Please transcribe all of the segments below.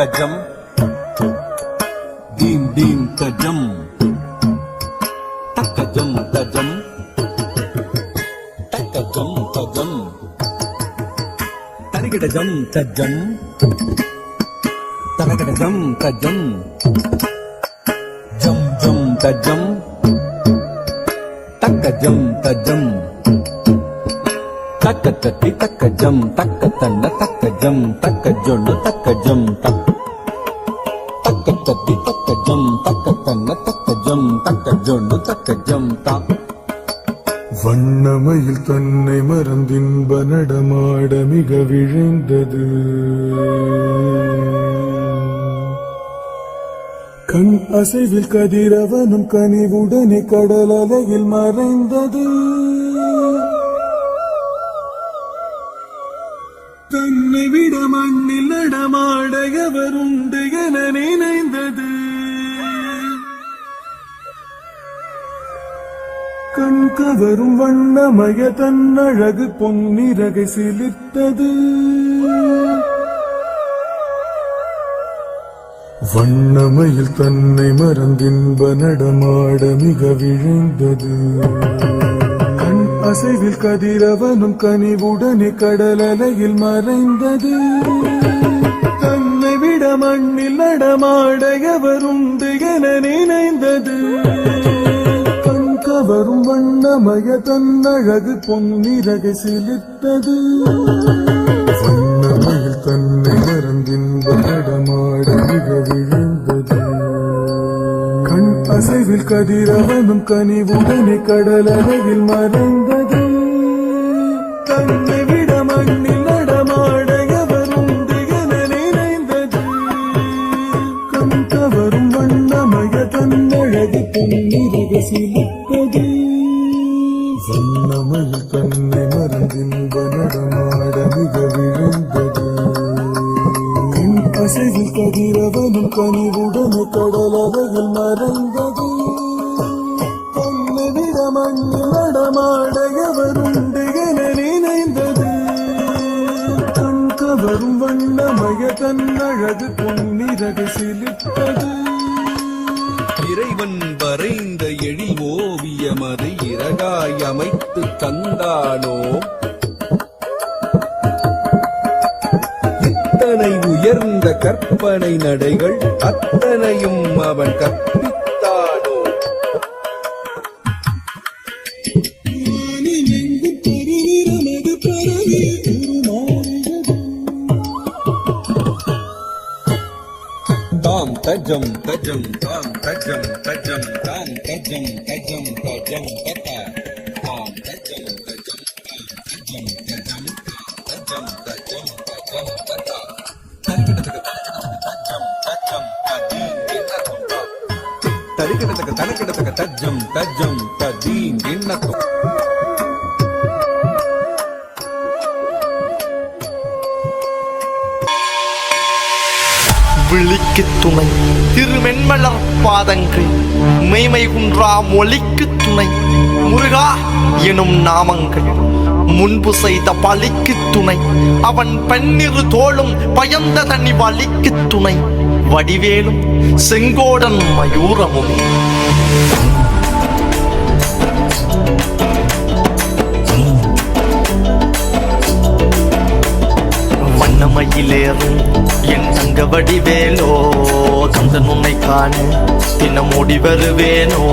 tajam, dim dim tajam, takajam tajam, takajam tajam, tarikajam tajam, tarakajam tajam, jam jam tajam, takajam tajam. Takatati takajam, takatanda takajam, takajonu takajam, takatati takajam, takatanda takajam, takajonu takajam, tak. வண்ணமையில் தன்னை மறந்தின்ப நடமாட மிக விழைந்தது. கண் அசைவில் கதிரவனும் கனிவுடனே கடல் அலையில் மறைந்தது. தன்னை விட மண்ணில் நடமாட எவருண்டு என நினைந்தது. கண் கவரும் வண்ணமய தன்னழகு பொன்னிறகை சிலிர்த்தது. வண்ணமயில் தன்னை மறந்தின்ப நடமாட மிக விழைந்தது. கண் அசைவில் கதிரவனும் கனிவுடனே கடல் அலையில் மறைந்தது. தன்னை விட மண்ணில் நடமாட எவருண்டு என நினைந்தது. கவரும் வண்ணமய தன்னழகு பொன்னிறகை சிலிர்த்தது. வண்ணமயில் தன்னை மறந்தின்ப நடமாட மிக விழுந்தது. கண் அசைவில் கதிரவனும் கனிவுடனே கடல் அலையில் மறைந்தது. தன்னை விட மண்ணில் நடமாட எவருண்டு என நினைந்தது. கண் கவரும் வண்ணமய தன்னழகு பொன்னிறகை சிலிர்த்தது. வண்ணமயில் தன்னை மறந்தின்ப நடமாட மிக விழுந்தது. கண் அசைவில் கதிரவனும் கனிவுடனே கடல் அலையில் மறைந்தது. தன்னை விட மண்ணில் நடமாட எவருண்டு என நினைந்தது. கண் கவரும் வண்ணமய தன்னழகு பொன்னிறகை சிலிர்த்தது. இறைவன் வரைந்த எழில் ஓவியமது இறகாய் அமைத்து தந்தானோ. இத்தனை உயர்ந்த கற்பனை நடைகள் அத்தனையும் அவன் கற்பித்தானோ. தாம் தஜம் தஜம் தாம் தஜம் தஜம் தாம் தஜம் தஜம் தஜம் ததா தாம் தஜம் தஜம் தஜம் தஜம் தஜம் தஜம் தஜம் ததா தரிக்கிடத்தக்க தனக்கிடத்தக்க தஜம் தஜம் ததீம் எண்ணத்தோ. விழிக்கு துணை திருமென்மலர் பாதங்கள், மெய்மை குன்றா மொழிக்கு துணை முருகா எனும் நாமங்கள், முன்பு செய்த பழிக்கு துணை அவன் பன்னிரு தோளும் பயந்த தனி வலிக்கு துணை வடிவேலும் செங்கோடன் மயூரமும். வண்ணமயிலேறும் என் தங்க வடிவேலோ, கந்தன் உன்னை காண தினம் ஓடி வருவேனோ.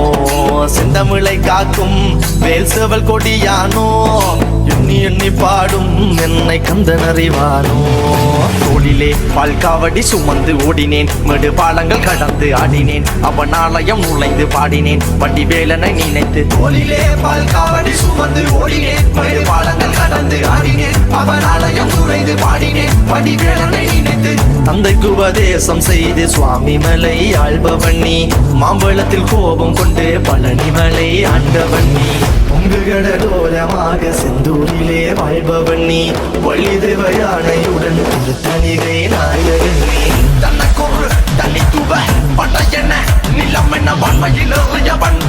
செந்தமிழை காக்கும் வேல் செவல் கொடியானோ, எண்ணி எண்ணி பாடும் என்னை கந்தன் அறிவானோ. தோளிலே பால்காவடி சுமந்து ஓடினேன், மெடு பாலங்கள் கடந்து ஆடினேன், அவன் ஆலயம் நுழைந்து பாடினேன் வடிவேலனை நினைத்து. தோளிலே பால்காவடி சுமந்து ஓடினேன், மெடு பாலங்கள் கடந்து ஆடினேன், அவன் ஆலயம் நுழைந்து பாடினேன் வடிவேலனை நினைத்து. தந்தைக்கு உபதேசம் செய்து சுவாமி மலை ஆள்பவன் நீ, மாம்பழத்தில் கோபம் கொண்டு பழனி மலை ஆண்டவன் நீ. பொங்கு கடலோரமாக செந்தூரிலே வாழ்பவன் நீ, வழி தேவ யானையுடன் திருத்தணிகை நாயகன் நீ. தன்னை கொரு தனி துவ பட்ட என்ன நிலம் என்ன வன்மையில் எறியவன்